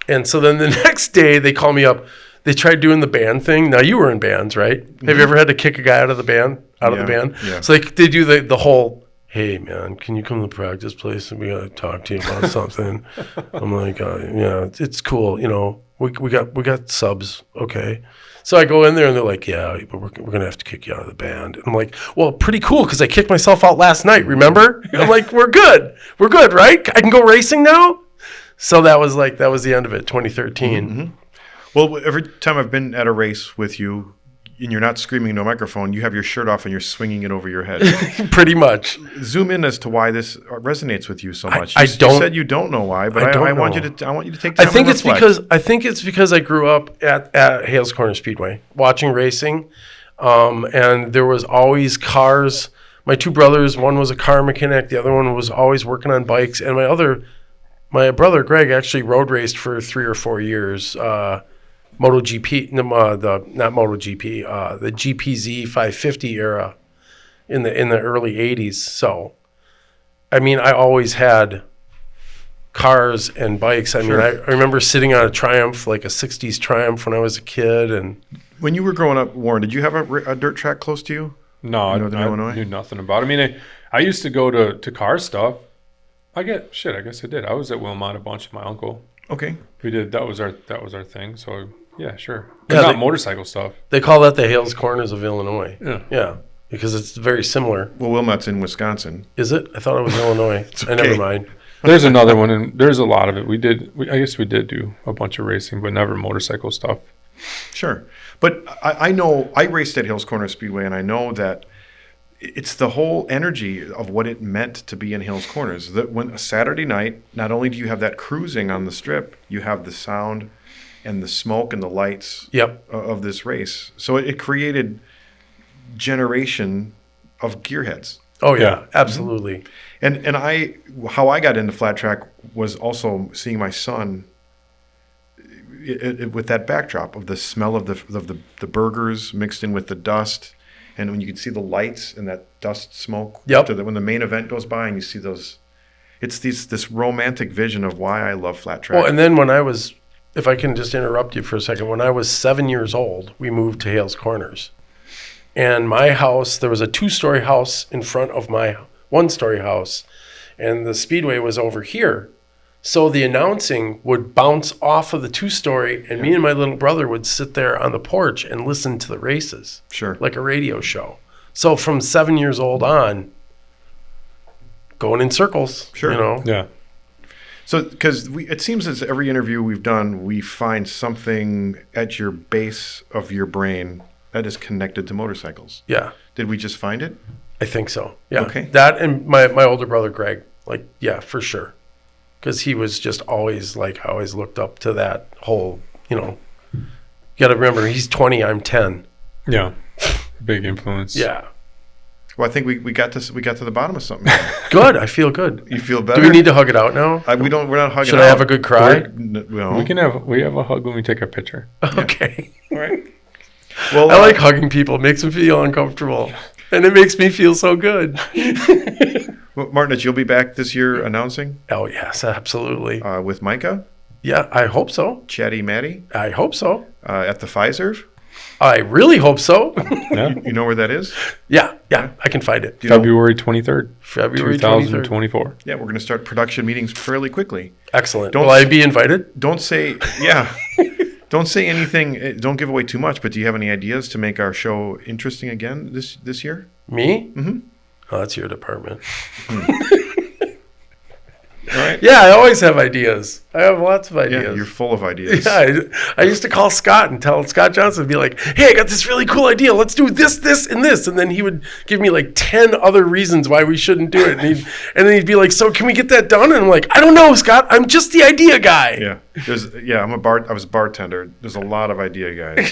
And so then the next day they call me up. They tried doing the band thing. Now, you were in bands, right? Mm-hmm. Have you ever had to kick a guy out of the band? Yeah. So they do the whole, "Hey, man, can you come to the practice place and we got to talk to you about something?" I'm like, "Yeah, it's cool. You know, we got subs. Okay." So I go in there and they're like, "Yeah, but we're going to have to kick you out of the band." And I'm like, "Well, pretty cool, because I kicked myself out last night, remember?" I'm like, We're good, right? I can go racing now?" So that was the end of it, 2013. Mm-hmm. Well, every time I've been at a race with you, and you're not screaming into a microphone, you have your shirt off and you're swinging it over your head. Pretty much. Zoom in as to why this resonates with you so much. You said you don't know why, but I want you to take time I think to it's reflect. because I grew up at Hales Corner Speedway watching racing, and there was always cars. My two brothers, one was a car mechanic, the other one was always working on bikes, and my brother Greg actually road raced for 3 or 4 years. MotoGP, not MotoGP, the GPZ 550 era in the early 80s. So, I mean, I always had cars and bikes. I mean, I remember sitting on a Triumph, like a 60s Triumph when I was a kid. And when you were growing up, Warren, did you have a dirt track close to you? No, I knew nothing about it. I mean, I used to go to car stuff. I guess I did. I was at Wilmot a bunch with my uncle. Okay. We did. That was our thing. So yeah, sure. Yeah, not motorcycle stuff. They call that the Hales Corners of Illinois. Yeah. Yeah. Because it's very similar. Well, Wilmot's in Wisconsin. Is it? I thought it was Illinois. Okay. Never mind. There's another one, and there's a lot of it. I guess we did do a bunch of racing, but never motorcycle stuff. Sure. But I know I raced at Hales Corner Speedway, and I know that it's the whole energy of what it meant to be in Hales Corners. That when a Saturday night, not only do you have that cruising on the strip, you have the sound and the smoke and the lights of this race. So it created generation of gearheads. Oh yeah, absolutely. And how I got into flat track was also seeing my son with that backdrop of the smell of the burgers mixed in with the dust, and when you can see the lights and that dust smoke. When the main event goes by and you see those, it's this romantic vision of why I love flat track. Well, and then when I was, if I can just interrupt you for a second, when I was 7 years old, we moved to Hales Corners. And my house, there was a 2-story house in front of my 1-story house, and the speedway was over here. So the announcing would bounce off of the 2-story, and me and my little brother would sit there on the porch and listen to the races. Sure. Like a radio show. So from 7 years old on, going in circles. Sure. You know. Yeah. So, because it seems as every interview we've done, we find something at your base of your brain that is connected to motorcycles. Yeah. Did we just find it? I think so. Yeah. Okay. That and my older brother Greg, like, yeah, for sure. Because he was just always like, I always looked up to that whole, you know. You got to remember, he's 20, I'm 10. Yeah. Big influence. Yeah. Well, I think we got to the bottom of something. Good. I feel good. You feel better? Do we need to hug it out now? We're not hugging. Should I have a good cry? No. We have a hug when we take our picture. Okay. All right. Well, I like hugging people. It makes me feel uncomfortable. And it makes me feel so good. well, Martinich, you'll be back this year announcing Oh, yes, absolutely. with Micah, Yeah, I hope so. Chatty Matty I hope so. at the Pfizer. I really hope so. Yeah. You know where that is? yeah, I can find it. Do you know- February 23rd, February 23rd. 2024. Yeah, we're going to start production meetings fairly quickly. Excellent. Don't Will I s- be invited? Don't say, yeah. Don't say anything. Don't give away too much. But do you have any ideas to make our show interesting again this year? Me? Mm-hmm. Oh, that's your department. All right. Yeah, I always have ideas. I have lots of Yeah, ideas. you're full of ideas. Yeah, I used to call Scott and tell Scott Johnson, be like, hey, I got this really cool idea. Let's do this, this, and this. And then he would give me like 10 other reasons why we shouldn't do it. And then he'd be like, so can we get that done? And I'm like, I don't know, Scott. I'm just the idea guy. Yeah. I was a bartender. There's a lot of idea guys.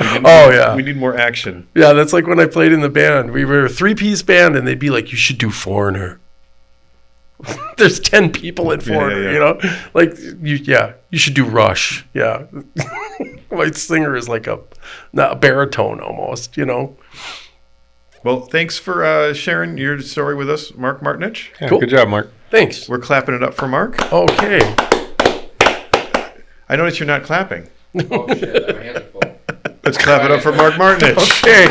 Oh, yeah. We need more action. Yeah, that's like when I played in the band. We were a 3-piece band, and they'd be like, you should do Foreigner. There's 10 people in Foreigner, yeah. you know? Like, you should do Rush. Yeah. My singer is like a baritone almost, you know? Well, thanks for sharing your story with us, Mark Martinich. Yeah, Cool. Good job, Mark. Thanks. We're clapping it up for Mark. Okay. I notice you're not clapping. Oh shit, my hands are full. Let's clap it up for Mark Martinich. Okay.